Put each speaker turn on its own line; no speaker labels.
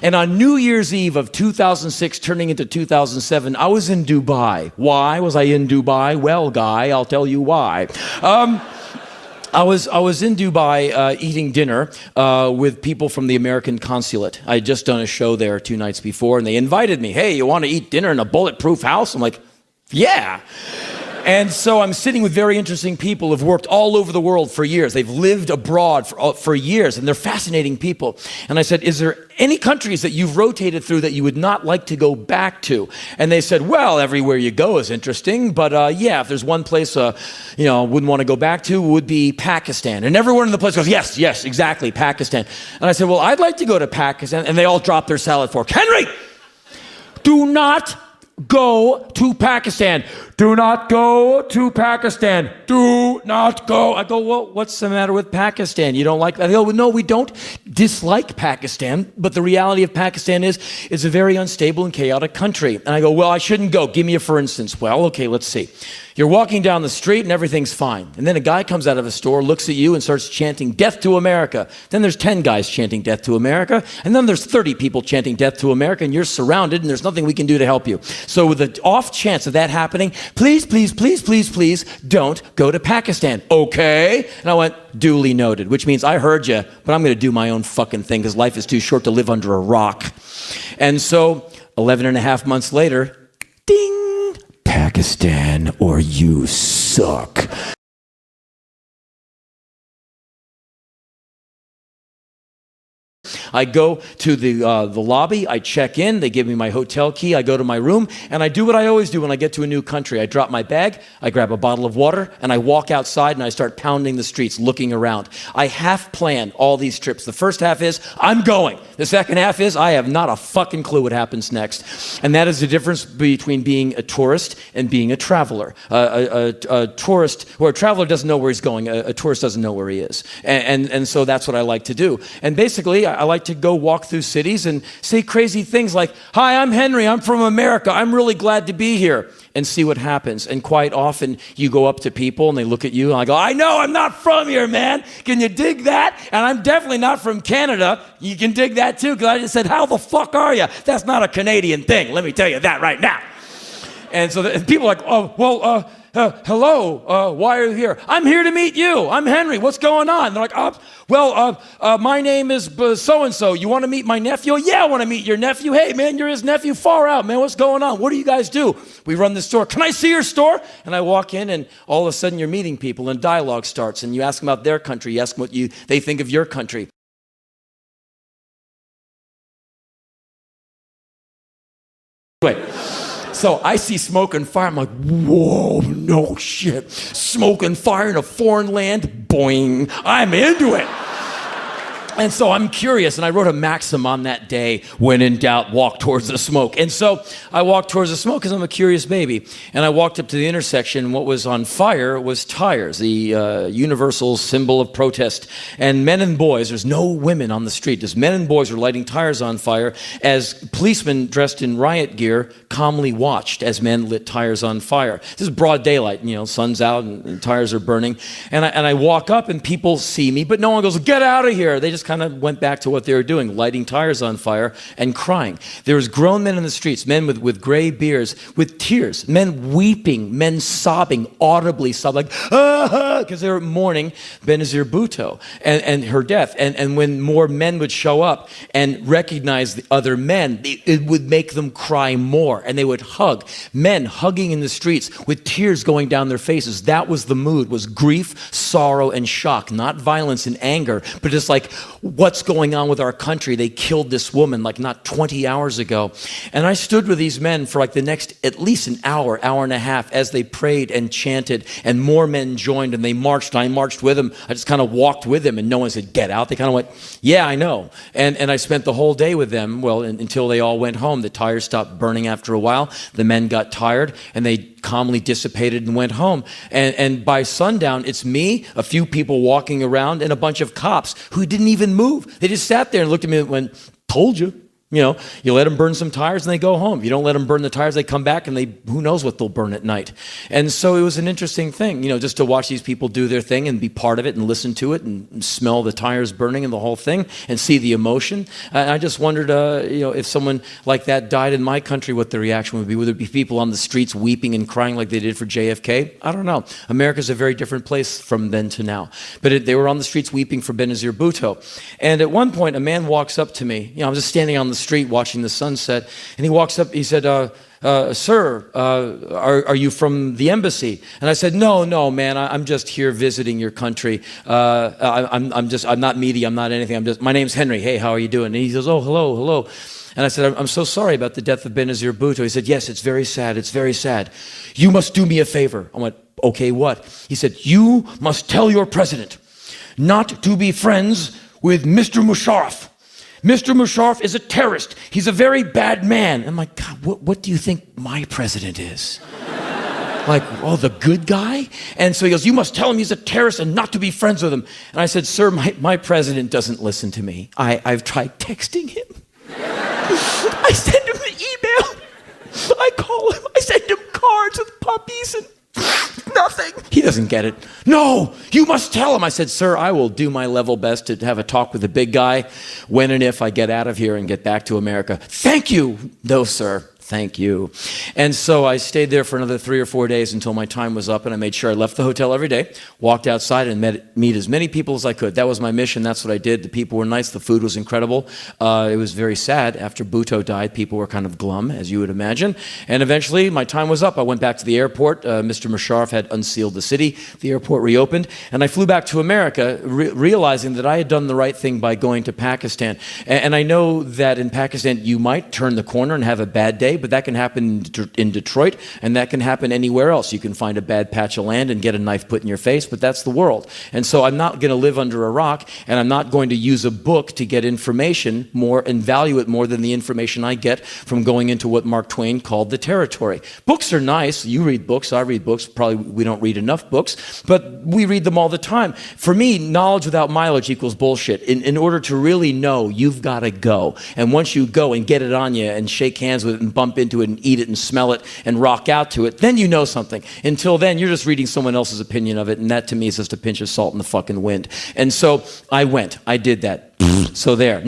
And on New Year's Eve of 2006, turning into 2007, I was in Dubai. Why was I in Dubai? Well, Guy, I'll tell you why. I was in Dubai eating dinner with people from the American consulate. I had just done a show there 2 nights before, and they invited me. Hey, you want to eat dinner in a bulletproof house? I'm like, yeah. And so I'm sitting with very interesting people who've worked all over the world for years. They've lived abroad for years, and they're fascinating people. And I said, is there any countries that you've rotated through that you would not like to go back to? And they said, well, everywhere you go is interesting, but yeah, if there's one place wouldn't want to go back to, would be Pakistan. And everyone in the place goes, yes, exactly, Pakistan. And I said, well, I'd like to go to Pakistan. And they all dropped their salad fork. Henry, do not go to Pakistan. Do not go to Pakistan. Do not go. I go, well, what's the matter with Pakistan? You don't like that? They go, well, no, we don't dislike Pakistan, but the reality of Pakistan is it's a very unstable and chaotic country. And I go, well, I shouldn't go. Give me a for instance. Well, okay, let's see. You're walking down the street and everything's fine. And then a guy comes out of a store, looks at you and starts chanting, "Death to America." Then there's 10 guys chanting, "Death to America." And then there's 30 people chanting, "Death to America," and you're surrounded and there's nothing we can do to help you. So with the off chance of that happening, please don't go to Pakistan, okay? And I went, duly noted, which means I heard you, but I'm going to do my own fucking thing because life is too short to live under a rock. And so 11 and a half months later, ding, Pakistan or you suck. I go to the lobby, I check in, they give me my hotel key, I go to my room, and I do what I always do when I get to a new country. I drop my bag, I grab a bottle of water, and I walk outside and I start pounding the streets, looking around. I half plan all these trips. The first half is, I'm going. The second half is, I have not a fucking clue what happens next. And that is the difference between being a tourist and being a traveler. A tourist, or a traveler doesn't know where he's going. A tourist doesn't know where he is. And so that's what I like to do. And basically, I like to go walk through cities and say crazy things like, "Hi, I'm Henry, I'm from America, I'm really glad to be here," and see what happens. And quite often, you go up to people and they look at you and I go, "I know, I'm not from here, man. Can you dig that? And I'm definitely not from Canada. You can dig that too," because I just said, "How the fuck are you?" That's not a Canadian thing, let me tell you that right now. And so people are like, "Oh, well, hello, why are you here?" "I'm here to meet you. I'm Henry. What's going on?" They're like, my name is so-and-so. You want to meet my nephew?" "Yeah, I want to meet your nephew." "Hey, man, you're his nephew? Far out, man. What's going on? What do you guys do?" "We run the store." "Can I see your store?" And I walk in, and all of a sudden you're meeting people, and dialogue starts, and you ask them about their country. You ask them what they think of your country. Wait. So I see smoke and fire. I'm like, whoa, no shit. Smoke and fire in a foreign land? Boing. I'm into it. And so I'm curious, and I wrote a maxim on that day: when in doubt, walk towards the smoke. And so I walked towards the smoke because I'm a curious baby. And I walked up to the intersection, and what was on fire was tires, the universal symbol of protest. And men and boys, there's no women on the street, just men and boys were lighting tires on fire as policemen dressed in riot gear calmly watched as men lit tires on fire. This is broad daylight, sun's out and tires are burning. And I walk up and people see me, but no one goes, "Get out of here." They just kind of went back to what they were doing, lighting tires on fire and crying. There was grown men in the streets, men with gray beards, with tears, men weeping, men sobbing, audibly sobbing, like, "Ah," because they were mourning Benazir Bhutto and her death. And when more men would show up and recognize the other men, it would make them cry more, and they would hug. Men hugging in the streets with tears going down their faces. That was the mood, was grief, sorrow, and shock, not violence and anger, but just like, what's going on with our country? They killed this woman like not 20 hours ago. And I stood with these men for like the next at least an hour, hour and a half as they prayed and chanted, and more men joined and they marched, and I marched with them. I just kind of walked with them and no one said, "Get out." They kind of went, "Yeah, I know." And I spent the whole day with them, until they all went home. The tires stopped burning after a while. The men got tired and they calmly dissipated and went home. And by sundown, it's me, a few people walking around, and a bunch of cops who didn't even move. They just sat there and looked at me and went, "Told you. You know, you let them burn some tires and they go home. You don't let them burn the tires, they come back and who knows what they'll burn at night. And so it was an interesting thing, you know, just to watch these people do their thing and be part of it and listen to it and smell the tires burning and the whole thing and see the emotion. And I just wondered, you know, if someone like that died in my country, what the reaction would be. Would there be people on the streets weeping and crying like they did for JFK? I don't know. America's a very different place from then to now. But they were on the streets weeping for Benazir Bhutto. And at one point, a man walks up to me. You know, I'm just standing on the street watching the sunset, and he walks up, he said, sir, are you from the embassy? And I said, no, man, I'm just here visiting your country. I'm not media, I'm not anything, my name's Henry, hey, how are you doing? And he says, oh, hello. And I said, I'm so sorry about the death of Benazir Bhutto. He said, yes, it's very sad. You must do me a favor. I went, okay, what? He said, you must tell your president not to be friends with Mr. Musharraf. Mr. Musharraf is a terrorist. He's a very bad man. I'm like, God, what do you think my president is? Like, oh, the good guy? And so he goes, you must tell him he's a terrorist and not to be friends with him. And I said, sir, my president doesn't listen to me. I've tried texting him. I send him the email. I call him. I send him cards with puppies and nothing. He doesn't get it. No, you must tell him. I said, sir, I will do my level best to have a talk with the big guy when and if I get out of here and get back to America. Thank you. No, sir. Thank you. And so I stayed there for another 3 or 4 days until my time was up, and I made sure I left the hotel every day, walked outside and meet as many people as I could. That was my mission. That's what I did. The people were nice. The food was incredible. It was very sad. After Bhutto died, people were kind of glum, as you would imagine. And eventually, my time was up. I went back to the airport. Mr. Musharraf had unsealed the city. The airport reopened, and I flew back to America, realizing that I had done the right thing by going to Pakistan. And I know that in Pakistan, you might turn the corner and have a bad day, but that can happen in Detroit, and that can happen anywhere else. You can find a bad patch of land and get a knife put in your face, but that's the world. And so I'm not going to live under a rock, and I'm not going to use a book to get information more and value it more than the information I get from going into what Mark Twain called the territory. Books are nice. You read books. I read books. Probably we don't read enough books, but we read them all the time. For me, knowledge without mileage equals bullshit. In order to really know, you've got to go. And once you go and get it on you and shake hands with it and bump into it and eat it and smell it and rock out to it, then you know something. Until then, you're just reading someone else's opinion of it, and that to me is just a pinch of salt in the fucking wind. And so I went. I did that. So there.